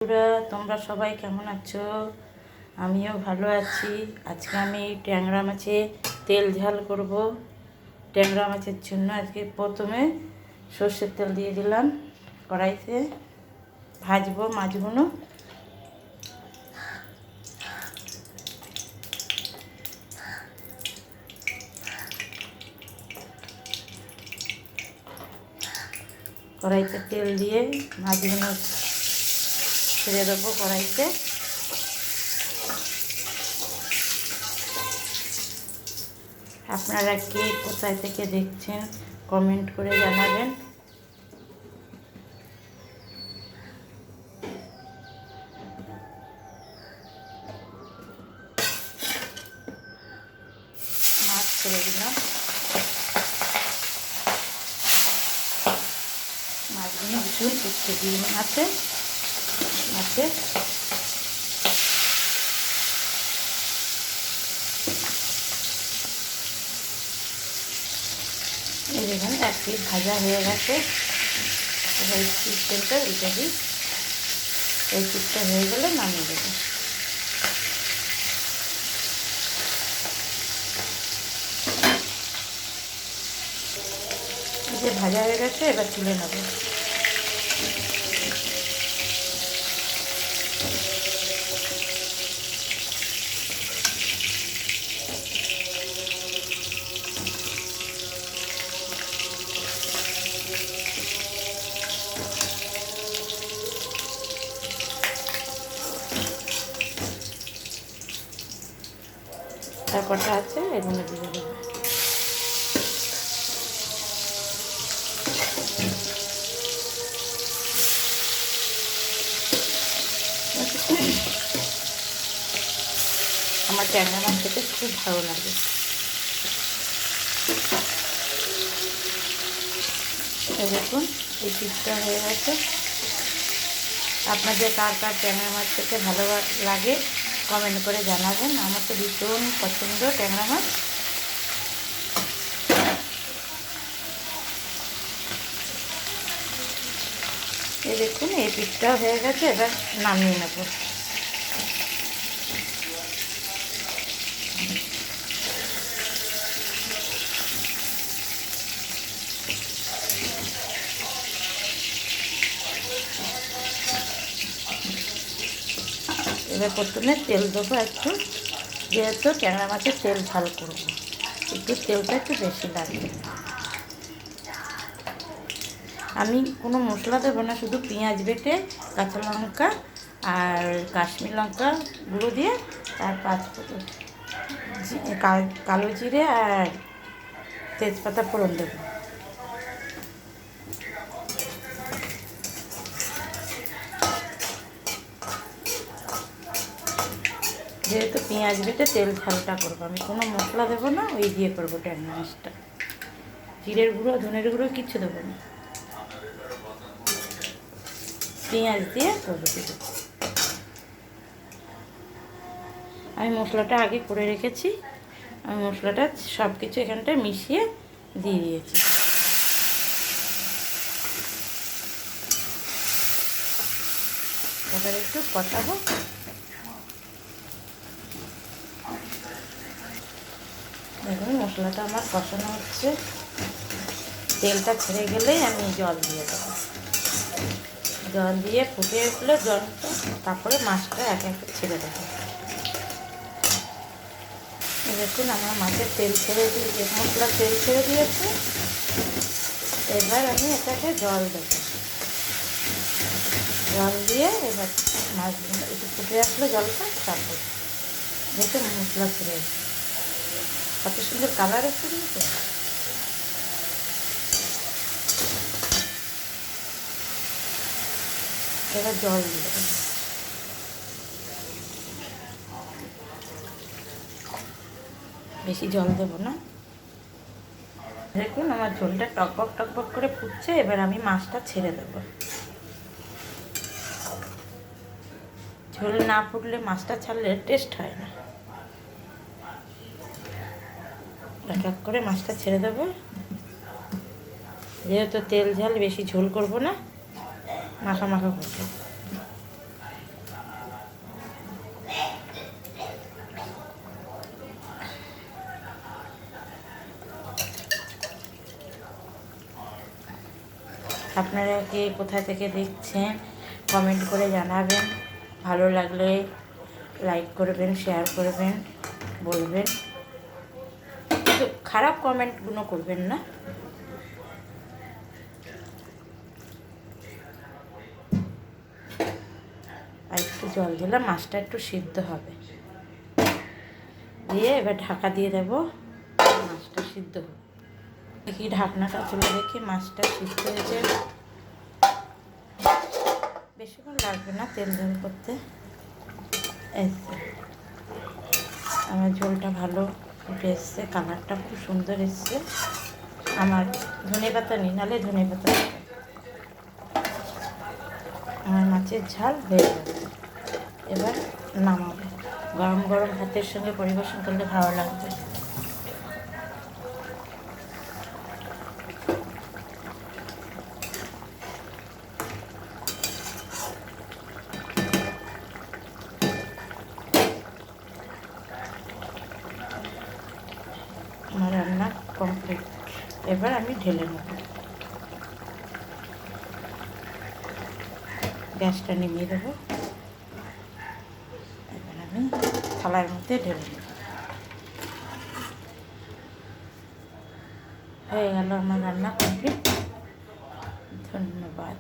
বন্ধুরা, তোমরা সবাই কেমন আছো? আমিও ভালো আছি। আজকে আমি ট্যাংরা মাছে তেল ঝাল করব। ট্যাংরা মাছের জন্য আজকে প্রথমে সর্ষের তেল দিয়ে দিলাম কড়াইতে, ভাজবো মাছগুলো। কড়াইতে তেল দিয়ে মাছগুলো ছেড়ে দেবো কড়াইতে। আপনারা কে কোথায় থেকে দেখছেন কমেন্ট করে জানাবেন। মাছ ছেড়ে দিলাম, মাছগুলো ভীষণ উঠতে দিই মাছে এই দেখুন এক পিস ভাজা হয়ে গেছে। এবার চিকেনটা উঠে দিই। এই পিসটা হয়ে গেলে নামিয়ে দেবো। এই যে ভাজা হয়ে গেছে, এবার তুলে নেব। আর কটা আছে, এগুলো দিয়ে দেবো। আমার ট্যাংরা মাছ খেতে খুব ভালো লাগে। এই দেখুন এই পিসটা হয়ে গেছে। আপনাদের কার কার ট্যাংরা মাছ খেতে ভালো লাগে কমেন্ট করে জানাবেন। আমার তো ভীষণ পছন্দ ট্যাংরা মাছ। এই দেখুন এই পিসটা হয়ে গেছে, এবার নামিয়ে নেব। এবার প্রথমে তেল দেবো একটু, যেহেতু ট্যাংরা মাছের তেল ঝাল করবো, একটু তেলটা একটু বেশি লাগবে। আমি কোনো মশলা দেবো না, শুধু পেঁয়াজ বেটে, কাঁচা লঙ্কা আর কাশ্মীর লঙ্কা গুঁড়ো দিয়ে, আর পাঁচফোড়ন, কালো জিরে আর তেজপাতা ফোড়ন দেবো। যেহেতু পেঁয়াজ বেটে তেল ঝালটা করবো, আমি কোনো মশলা দেবো না, ওই দিয়ে করবো ট্যাংরা মাছটা। জিরের গুঁড়ো ধনের গুঁড়ো কিচ্ছু দেবো না, পেঁয়াজ দিয়ে করবো শুধু। আমি মশলাটা আগে করে রেখেছি, আমি মশলাটা সব কিছু এখানটায় মিশিয়ে দিয়ে দিয়েছি। এবার একটু কষাবো। দেখুন মশলাটা আমার কষানো হচ্ছে, তেলটা ছেড়ে গেলেই আমি জল দিয়ে দেবো। জল দিয়ে ফুটে উঠলে জলটা, তারপরে মাছটা এক এক ছেড়ে দেবো। দেখুন আমার মাছের তেল ছেড়ে দিয়ে, মশলার তেল ছেড়ে দিয়েছে। এবার আমি এটাকে জল দেবো। জল দিয়ে এবার মাছগুলো একটু ফুটে আসলে জলটা, তারপর যেহেতু মশলা ছেড়ে কত সুন্দর কালার এসে দিয়েছে। এবার জল দিয়ে দেবো। বেশি জল দেবো না। দেখুন আমার ঝোলটা টকবক টকবক করে ফুটছে। এবার আমি মাছটা ছেড়ে দেবো। ঝোল না ফুটলে মাছটা ছাড়লে টেস্ট হয় না। এক এক করে মাছটা ছেড়ে দেবো। যেহেতু তেল ঝাল, বেশি ঝোল করব না, মাখা মাখা করবো। আপনারা কে কোথা থেকে দেখছেন কমেন্ট করে জানাবেন। ভালো লাগলে লাইক করবেন, শেয়ার করবেন, বলবেন, কিন্তু খারাপ কমেন্টগুলো করবেন না। আর একটু জল দিলাম, মাছটা একটু সিদ্ধ হবে, দিয়ে এবার ঢাকা দিয়ে দেবো, মাছটা সিদ্ধ হবে। দেখি ঢাকনাটা তুলে রেখে মাছটা সিদ্ধ হয়েছে, বেশিক্ষণ লাগবে না তেল ঝাল করতে। আমার ঝোলটা ভালো ফুটে এসছে, কালারটা খুব সুন্দর এসছে। আমার ধনেপাতা নিই, নাহলে ধনেপাতা, আমার মাছের ঝাল হয়ে যাবে। এবার নামাবো, গরম গরম ভাতের সঙ্গে পরিবেশন করলে ভালো লাগবে। আমার রান্না কমপ্লিট, এবার আমি ঢেলে নেব। গ্যাসটা নিভিয়ে দেবো, এবার আমি থালার মধ্যে ঢেলে নেব। হয়ে গেল আমার রান্না কমপ্লিট। ধন্যবাদ।